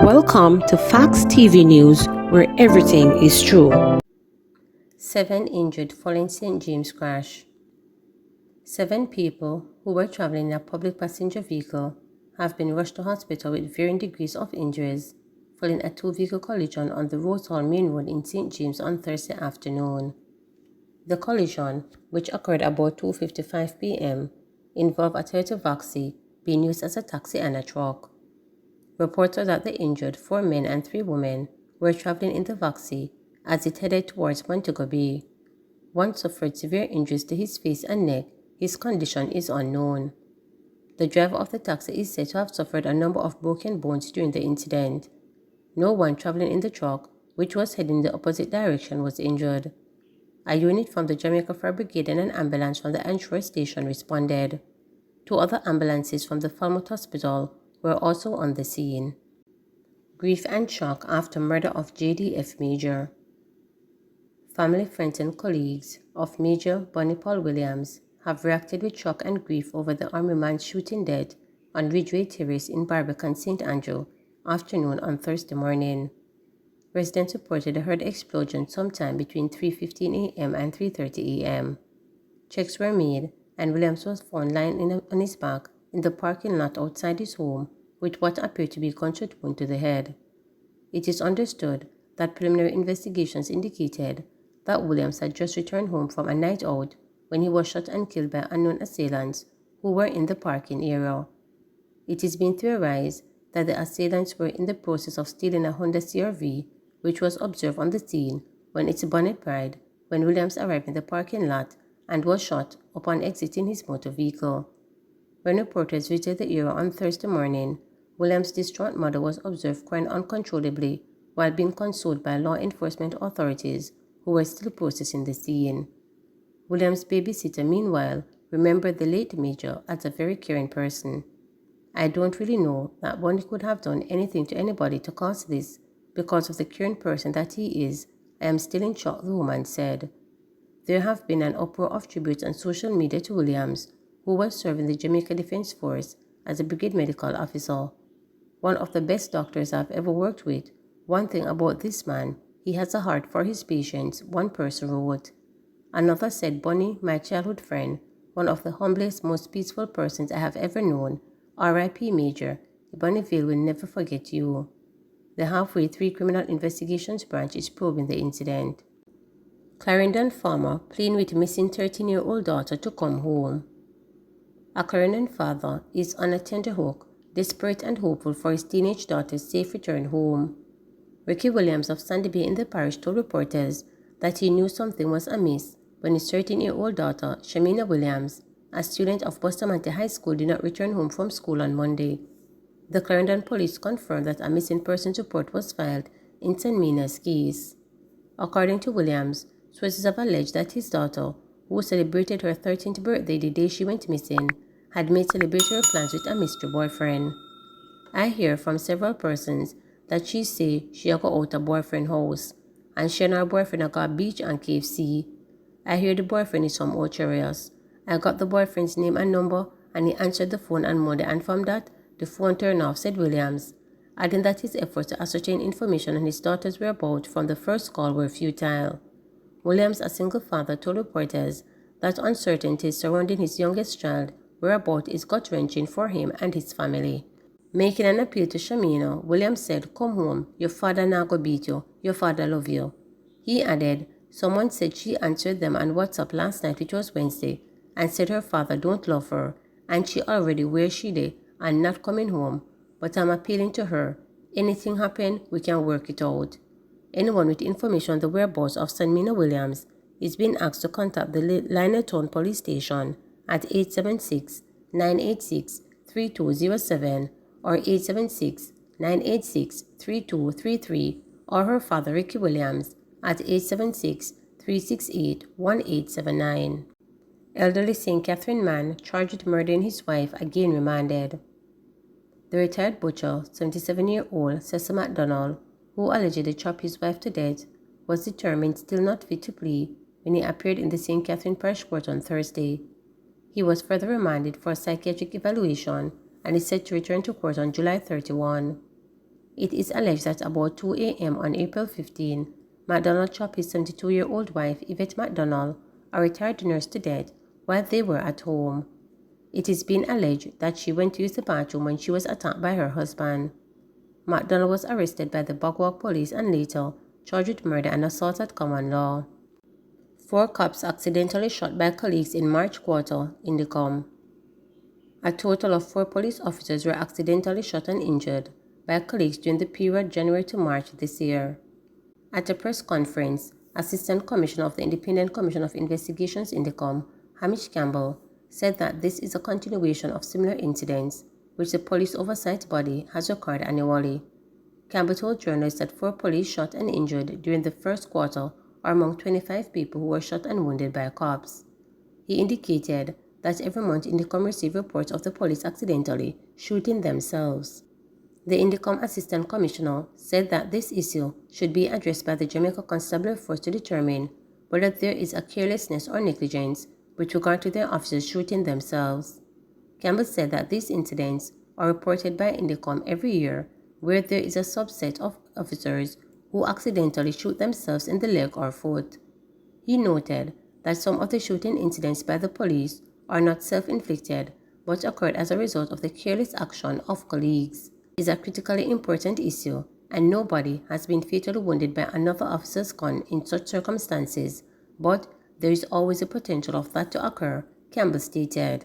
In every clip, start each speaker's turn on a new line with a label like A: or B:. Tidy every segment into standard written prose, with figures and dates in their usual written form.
A: Welcome to Facts TV News, where everything is true.
B: 7 injured following St. James crash. 7 people who were traveling in a public passenger vehicle have been rushed to hospital with varying degrees of injuries following a two-vehicle collision on the Rosehall Main Road in St. James on Thursday afternoon. The collision, which occurred about 2:55 p.m., involved a Toyota Voxy being used as a taxi and a truck. Reports are that the injured 4 men and 3 women were traveling in the Voxy as it headed towards Montego Bay. One suffered severe injuries to his face and neck. His condition is unknown. The driver of the taxi is said to have suffered a number of broken bones during the incident. No one traveling in the truck, which was heading in the opposite direction, was injured. A unit from the Jamaica Fire Brigade and an ambulance from the Anshore station responded. 2 other ambulances from the Falmouth Hospital were also on the scene. Grief and shock after murder of JDF Major. Family, friends and colleagues of Major Bonnie Paul Williams have reacted with shock and grief over the Army man's shooting death on Ridgeway Terrace in Barbican, St. Andrew afternoon on Thursday morning. Residents reported they heard the explosion sometime between 3:15 a.m. and 3:30 a.m. Checks were made and Williams was found lying on his back in the parking lot outside his home with what appeared to be a gunshot wound to the head. It is understood that preliminary investigations indicated that Williams had just returned home from a night out when he was shot and killed by unknown assailants who were in the parking area. It is being theorized that the assailants were in the process of stealing a Honda CR-V, which was observed on the scene when its bonnet pried when Williams arrived in the parking lot and was shot upon exiting his motor vehicle. When reporters visited the area on Thursday morning, Williams' distraught mother was observed crying uncontrollably while being consoled by law enforcement authorities who were still processing the scene. Williams' babysitter, meanwhile, remembered the late Major as a very caring person. "I don't really know that Bonnie could have done anything to anybody to cause this. Because of the caring person that he is, I am still in shock," the woman said. There have been an uproar of tributes on social media to Williams, who was serving the Jamaica Defense Force as a brigade medical officer. "One of the best doctors I've ever worked with. One thing about this man, he has a heart for his patients," one person wrote. Another said, "Bonnie, my childhood friend, one of the humblest, most peaceful persons I have ever known. R.I.P. Major, Bonneville will never forget you." The Halfway 3 Criminal Investigations Branch is probing the incident. Clarendon farmer pleading with missing 13-year-old daughter to come home. A Clarendon father is on a tenterhook, desperate and hopeful for his teenage daughter's safe return home. Ricky Williams of Sandy Bay in the parish told reporters that he knew something was amiss when his 13-year-old daughter, Shamina Williams, a student of Bustamante High School, did not return home from school on Monday. The Clarendon police confirmed that a missing persons report was filed in Mina's case. According to Williams, sources have alleged that his daughter, who celebrated her 13th birthday the day she went missing, had made celebratory plans with a mystery boyfriend. "I hear from several persons that she say she a go out a boyfriend house, and she and her boyfriend a go a beach and KFC. I hear the boyfriend is from Ocherias. I got the boyfriend's name and number, and he answered the phone on Monday, and from that, the phone turned off," said Williams, adding that his efforts to ascertain information on his daughter's whereabouts from the first call were futile. Williams, a single father, told reporters that uncertainties surrounding his youngest child whereabouts is gut-wrenching for him and his family. Making an appeal to Shamina, Williams said, "Come home, your father now go beat you, your father love you." He added, "Someone said she answered them on WhatsApp last night, which was Wednesday, and said her father don't love her, and she already where she dey and not coming home, but I'm appealing to her. Anything happen, we can work it out." Anyone with information on the whereabouts of Shamina Williams is being asked to contact the Lioneltown Police Station at 876-986-3207 or 876-986-3233 or her father Ricky Williams at 876-368-1879. Elderly St. Catherine man charged with murdering his wife again remanded. The retired butcher, 77-year-old Cecil MacDonald, who allegedly chopped his wife to death, was determined still not fit to plead when he appeared in the St. Catherine Parish Court on Thursday. He was further remanded for a psychiatric evaluation and is set to return to court on July 31. It is alleged that about 2 a.m. on April 15, McDonald chopped his 72-year-old wife, Yvette McDonald, a retired nurse, to death while they were at home. It is being alleged that she went to use the bathroom when she was attacked by her husband. McDonald was arrested by the Bogwalk police and later charged with murder and assault at common law. 4 cops accidentally shot by colleagues in March quarter, Indicom. A total of 4 police officers were accidentally shot and injured by colleagues during the period January to March this year. At a press conference, Assistant Commissioner of the Independent Commission of Investigations Indicom, Hamish Campbell, said that this is a continuation of similar incidents which the police oversight body has recorded annually. Campbell told journalists that 4 police shot and injured during the first quarter are among 25 people who were shot and wounded by cops. He indicated that every month Indicom received reports of the police accidentally shooting themselves. The Indicom Assistant Commissioner said that this issue should be addressed by the Jamaica Constabulary Force to determine whether there is a carelessness or negligence with regard to their officers shooting themselves. Campbell said that these incidents are reported by Indicom every year where there is a subset of officers who accidentally shoot themselves in the leg or foot. He noted that some of the shooting incidents by the police are not self-inflicted but occurred as a result of the careless action of colleagues. It is a critically important issue and nobody has been fatally wounded by another officer's gun in such circumstances, but there is always a potential of that to occur, Campbell stated.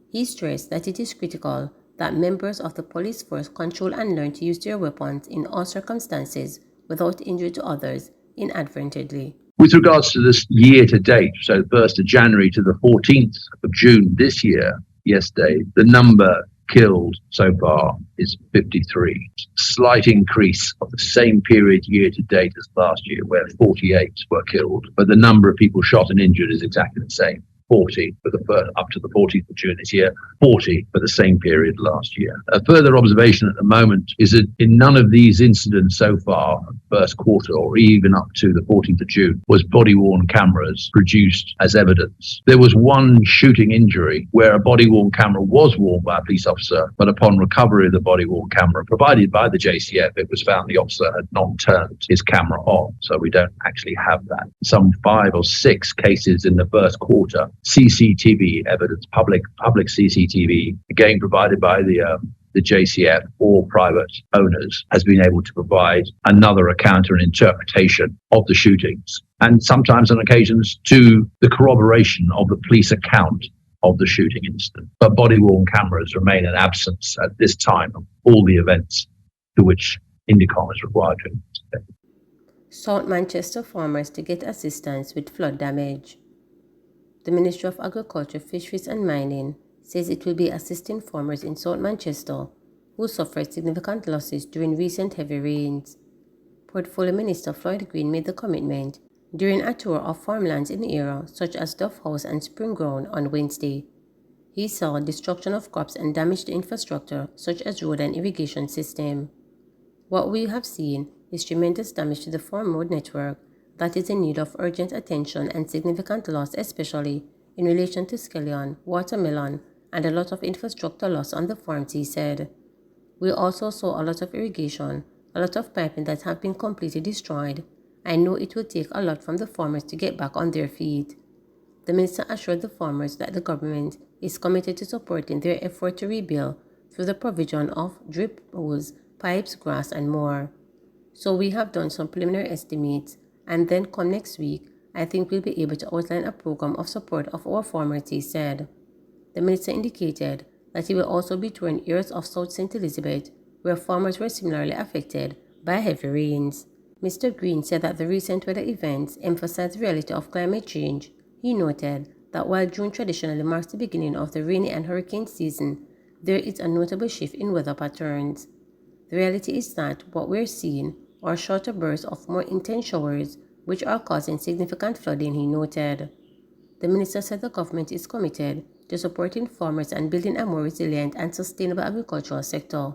B: He stressed that it is critical that members of the police force control and learn to use their weapons in all circumstances without injury to others inadvertently.
C: With regards to this year to date, so 1st of January to the 14th of June this year, yesterday, the number killed so far is 53. Slight increase of the same period year to date as last year, where 48 were killed, but the number of people shot and injured is exactly the same. 40 for the first, up to the 14th of June this year, 40 for the same period last year. A further observation at the moment is that in none of these incidents so far, first quarter or even up to the 14th of June, was body-worn cameras produced as evidence. There was one shooting injury where a body-worn camera was worn by a police officer, but upon recovery of the body-worn camera provided by the JCF, it was found the officer had not turned his camera on, so we don't actually have that. Some 5 or 6 cases in the first quarter, CCTV evidence, public CCTV, again provided by the JCF or private owners, has been able to provide another account or an interpretation of the shootings, and sometimes on occasions to the corroboration of the police account of the shooting incident. But body-worn cameras remain an absence at this time of all the events to which Indicom is required to investigate.
B: South Manchester farmers to get assistance with flood damage. The Ministry of Agriculture, Fisheries and Mining says it will be assisting farmers in South Manchester who suffered significant losses during recent heavy rains. Portfolio Minister Floyd Green made the commitment during a tour of farmlands in the area such as Duff House and Spring Ground on Wednesday. He saw destruction of crops and damage to infrastructure such as road and irrigation system. What we have seen is tremendous damage to the farm road network that is in need of urgent attention and significant loss, especially in relation to scallion, watermelon, and a lot of infrastructure loss on the farms, he said. We also saw a lot of irrigation, a lot of piping that have been completely destroyed. I know it will take a lot from the farmers to get back on their feet. The minister assured the farmers that the government is committed to supporting their effort to rebuild through the provision of drip hose, pipes, grass, and more. So we have done some preliminary estimates, and then come next week, I think we'll be able to outline a program of support of our farmers, he said. The minister indicated that he will also be touring areas of South St. Elizabeth, where farmers were similarly affected by heavy rains. Mr. Green said that the recent weather events emphasized the reality of climate change. He noted that while June traditionally marks the beginning of the rainy and hurricane season, there is a notable shift in weather patterns. The reality is that what we're seeing are shorter bursts of more intense showers, which are causing significant flooding, he noted. The minister said the government is committed to supporting farmers and building a more resilient and sustainable agricultural sector.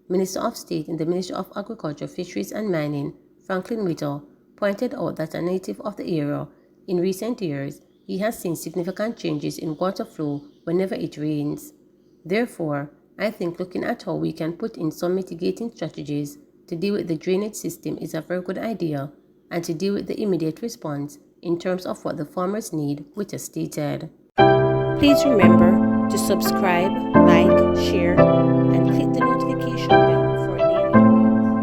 B: Minister of State in the Ministry of Agriculture, Fisheries and Mining, Franklin Whittle, pointed out that a native of the area, in recent years, he has seen significant changes in water flow whenever it rains. Therefore, I think looking at how we can put in some mitigating strategies to deal with the drainage system is a very good idea, and to deal with the immediate response in terms of what the farmers need, which is stated.
A: Please remember to subscribe, like, share, and click the notification bell